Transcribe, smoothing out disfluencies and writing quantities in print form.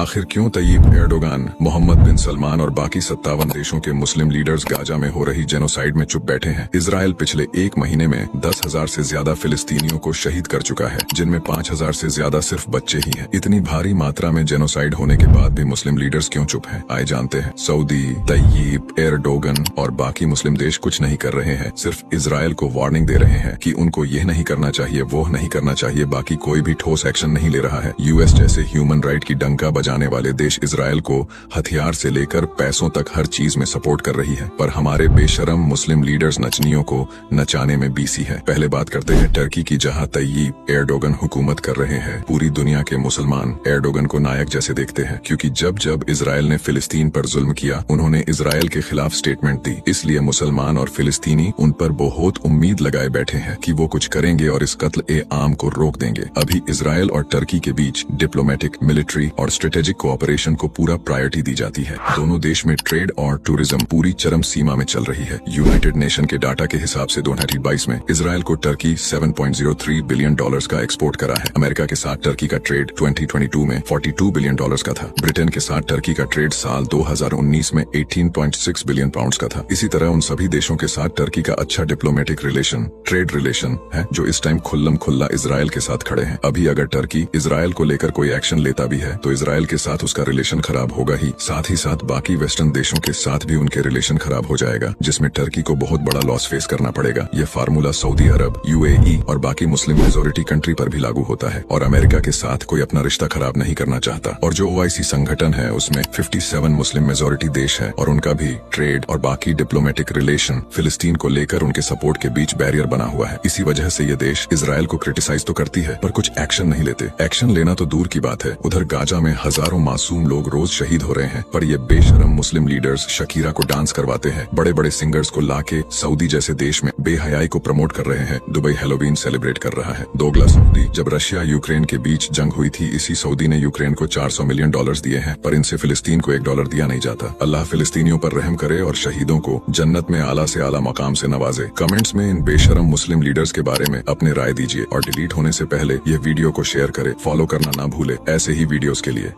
आखिर क्यों Tayyip Erdogan, Mohammad बिन सलमान और बाकी 57 देशों के मुस्लिम लीडर्स गाजा में हो रही जेनोसाइड में चुप बैठे हैं? इजराइल पिछले एक महीने में 10,000 से ज्यादा फिलिस्तीनियों को शहीद कर चुका है, जिनमें 5,000 से ज्यादा सिर्फ बच्चे ही हैं। इतनी भारी मात्रा में जेनोसाइड होने के बाद भी मुस्लिम लीडर्स क्यों चुप हैं? आए जानते हैं। सऊदी, तय्यिप एर्दोगान और बाकी मुस्लिम देश कुछ नहीं कर रहे हैं, सिर्फ इजराइल को वार्निंग दे रहे हैं कि उनको यह नहीं करना चाहिए, वो नहीं करना चाहिए। बाकी कोई भी ठोस एक्शन नहीं ले रहा है। यूएस जैसे ह्यूमन राइट की डंका बजाने वाले देश इजराइल को हथियार से लेकर पैसों तक हर चीज में सपोर्ट कर रही है, पर हमारे बेशरम मुस्लिम लीडर्स नचनियों को नचाने में बीसी है। पहले बात करते हैं टर्की की, जहां तय्यिप एर्दोगान हुकूमत कर रहे हैं। पूरी दुनिया के मुसलमान एर्दोगान को नायक जैसे देखते हैं, क्योंकि जब जब इजराइल ने फिलिस्तीन पर जुल्म किया, उन्होंने इजराइल के खिलाफ स्टेटमेंट दी। इसलिए मुसलमान और फिलिस्तीनी उन पर बहुत उम्मीद लगाए बैठे हैं कि वो कुछ करेंगे और इस कत्ल ए आम को रोक देंगे। अभी इजराइल और टर्की के बीच डिप्लोमेटिक, मिलिट्री और स्ट्रेटेजिक कोऑपरेशन को पूरा प्रायोरिटी दी जाती है। दोनों देश में ट्रेड और टूरिज्म पूरी चरम सीमा में चल रही है। यूनाइटेड नेशन के डाटा के हिसाब से 2022 में इजराइल को टर्की $7.03 बिलियन का एक्सपोर्ट करा है। अमेरिका के साथ टर्की का ट्रेड 2022 में $42 बिलियन का था। ब्रिटेन के साथ टर्की का ट्रेड साल 2019 में 18.6 बिलियन पाउंड का था। इसी तरह उन सभी देशों के साथ टर्की का अच्छा डिप्लोमेटिक रिलेशन, ट्रेड रिलेशन है, जो इस टाइम खुल्लम खुल्ला इजराइल के साथ खड़े हैं। अभी अगर टर्की इजराइल को लेकर कोई एक्शन लेता भी है तो इजराइल के साथ उसका रिलेशन खराब होगा ही साथ बाकी वेस्टर्न देशों के साथ भी उनके रिलेशन खराब हो जाएगा, जिसमें टर्की को बहुत बड़ा लॉस फेस करना पड़ेगा। ये फार्मूला सऊदी अरब, यूएई और बाकी मुस्लिम मेजोरिटी कंट्री पर भी लागू होता है। और अमेरिका के साथ कोई अपना रिश्ता खराब नहीं करना चाहता। और जो ओआईसी संगठन है उसमें 57 मुस्लिम मेजोरिटी देश है और उनका भी ट्रेड और बाकी डिप्लोमेटिक रिलेशन फिलिस्तीन को लेकर उनके सपोर्ट के बीच बैरियर बना हुआ है। इसी वजह से ये देश इजराइल को क्रिटिसाइज तो करती है, पर कुछ एक्शन नहीं लेते। एक्शन लेना तो दूर की बात है, उधर गाजा में हजारों मासूम लोग रोज शहीद हो रहे हैं, पर ये बेशरम मुस्लिम लीडर्स शकीरा को डांस करवाते हैं। बड़े बड़े सिंगर्स को लाके सऊदी जैसे देश में बेहयाई को प्रमोट कर रहे हैं। दुबई हैलोवीन सेलिब्रेट कर रहा है। दोगला सऊदी। जब रशिया यूक्रेन के बीच जंग हुई थी, इसी सऊदी ने यूक्रेन को $400 मिलियन दिए हैं, पर इनसे फिलिस्तीन को $1 दिया नहीं जाता। अल्लाह फिलिस्तीनियों पर रहम करे और शहीदों को जन्नत में आला से आला मकाम से नवाजे। कमेंट्स में इन बेशरम मुस्लिम लीडर्स के बारे में अपने राय दीजिए और डिलीट होने से पहले ये वीडियो को शेयर करे। फॉलो करना ना भूले ऐसे ही वीडियोस के लिए।